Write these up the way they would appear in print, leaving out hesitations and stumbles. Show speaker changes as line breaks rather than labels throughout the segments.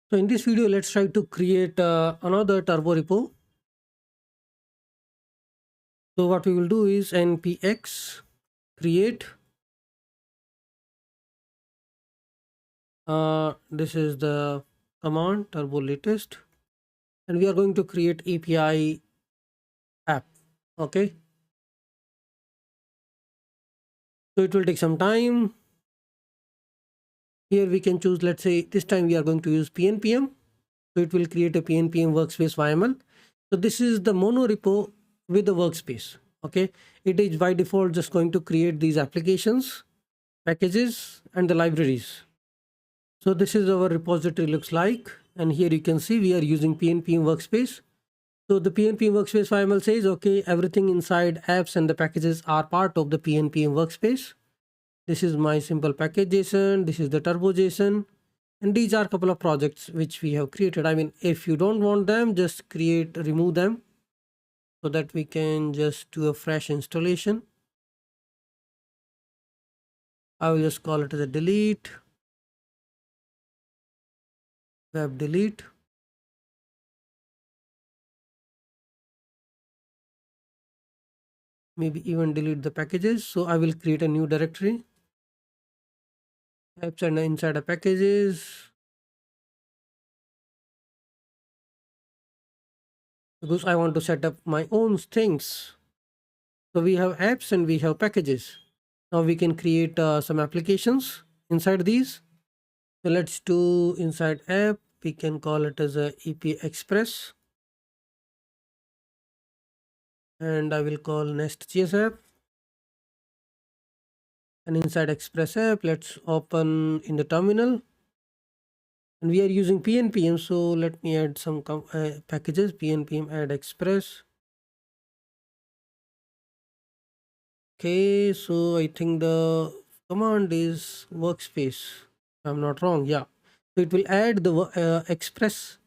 So in this video, let's try to create another Turborepo. So what we will do is npx create. This is the command turbo latest, and we are going to create API app. Okay. So it will take some time. Here we can choose, let's say this time we are going to use PNPM. So it will create a PNPM workspace YML. So this is the monorepo with the workspace. Okay. It is by default just going to create these applications, packages, and the libraries. So this is our repository looks like, and here you can see we are using PNPM workspace. So the PNPM workspace YML says, okay, everything inside apps and the packages are part of the PNPM workspace. This is my simple package JSON. This is the turbo JSON. And these are a couple of projects which we have created. I mean, if you don't want them, just remove them so that we can just do a fresh installation. I will just call it as a delete, web delete. Maybe even delete the packages. So I will create a new directory, apps and inside the packages, because I want to set up my own things. So we have apps and we have packages. Now we can create some applications inside these. So let's do inside app. We can call it as a EP Express, and I will call NestJS app. And inside Express app, let's open in the terminal. And we are using PNPM, so let me add some packages. PNPM add Express. Okay, so I think the command is workspace. I'm not wrong. Yeah, so it will add the Express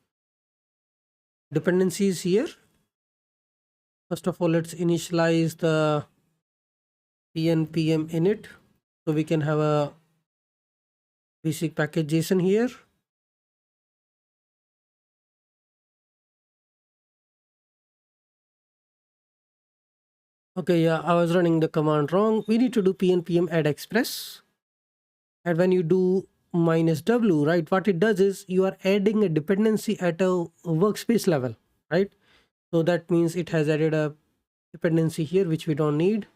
dependencies here. First of all, let's initialize the PNPM init, so we can have a basic package JSON here. Okay, yeah, I was running the command wrong. We need to do PNPM add Express. And when you do -w, right, what it does is you are adding a dependency at a workspace level, right? So that means it has added a dependency here, which we don't need.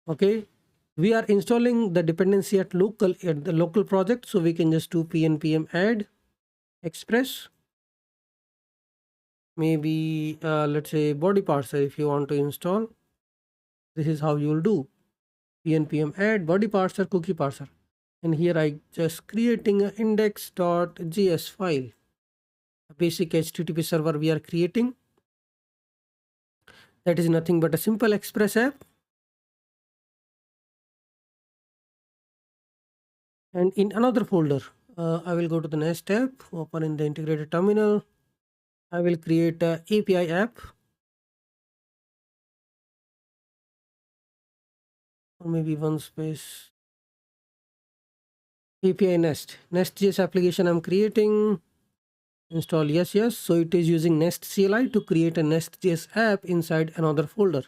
Okay, we are installing the dependency at the local project, so we can just do PNPM add Express. Maybe let's say body parser. If you want to install, this is how you will do PNPM add body parser cookie parser. And here I just creating an index.js file, a basic HTTP server we are creating. That is nothing but a simple Express app. And in another folder, I will go to the Nest app, open in the integrated terminal. I will create a API app, or maybe one space API NestJS application I'm creating. Install yes. So it is using Nest CLI to create a NestJS app inside another folder.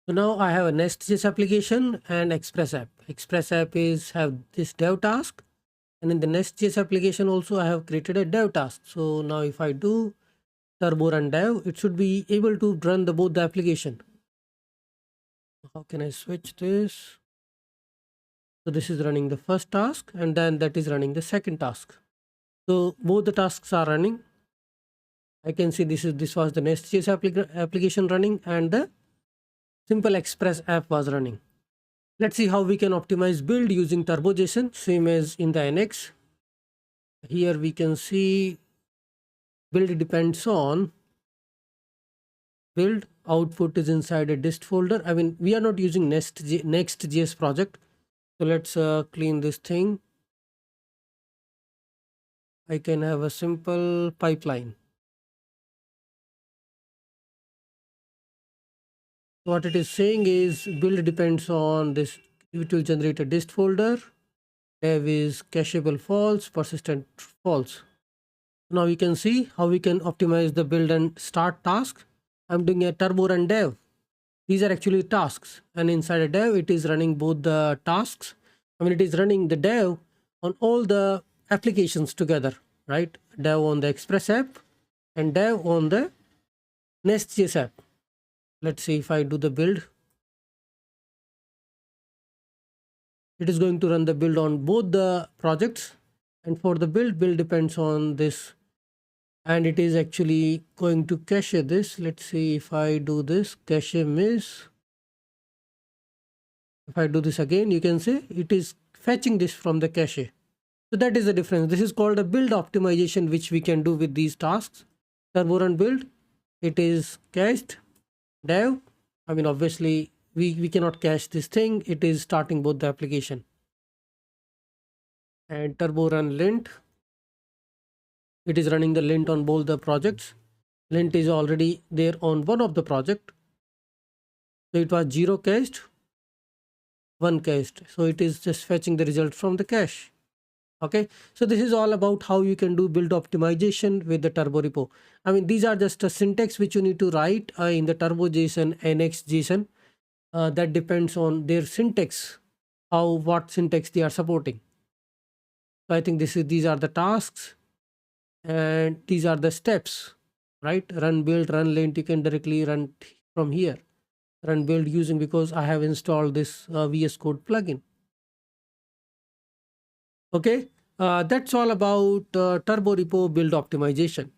So now I have a NestJS application and Express app. Express app have this dev task, and in the NestJS application also I have created a dev task. So now if I do turbo run dev, it should be able to run both the application. How can I switch this? So this is running the first task, and then that is running the second task. So both the tasks are running. I can see this was the NestJS application running, and the simple Express app was running. Let's see how we can optimize build using TurboJSON, same as in the NX. Here we can see build depends on build, output is inside a dist folder. I mean, we are not using NestJS project. So let's clean this thing. I can have a simple pipeline. What it is saying is build depends on this. It will generate a dist folder. dev is cacheable false, persistent false. Now you can see how we can optimize the build and start task. I'm doing a turbo run dev. These are actually tasks, and inside a dev it is running both the tasks. I mean, it is running the dev on all the applications together, right? Dev on the Express app and dev on the NestJS app. Let's see if I do the build. It is going to run the build on both the projects, and for the build depends on this, and it is actually going to cache this. Let's see if I do this cache miss. If I do this again, you can see it is fetching this from the cache. So that is the difference. This is called a build optimization, which we can do with these tasks. Turbo run build, it is cached. Dev, I mean, obviously we cannot cache this thing. It is starting both the application. And turbo run lint, it is running the lint on both the projects. Lint is already there on one of the project. So it was 0 cached, 1 cached. So it is just fetching the result from the cache. Okay, so this is all about how you can do build optimization with the Turborepo. I mean, these are just a syntax which you need to write in the Turbo.json and NestJS. That depends on their syntax, what syntax they are supporting. So I think these are the tasks, and these are the steps, right? Run build, run lint, you can directly run from here. Run build using, because I have installed this VS Code plugin. Okay, that's all about Turborepo build optimization.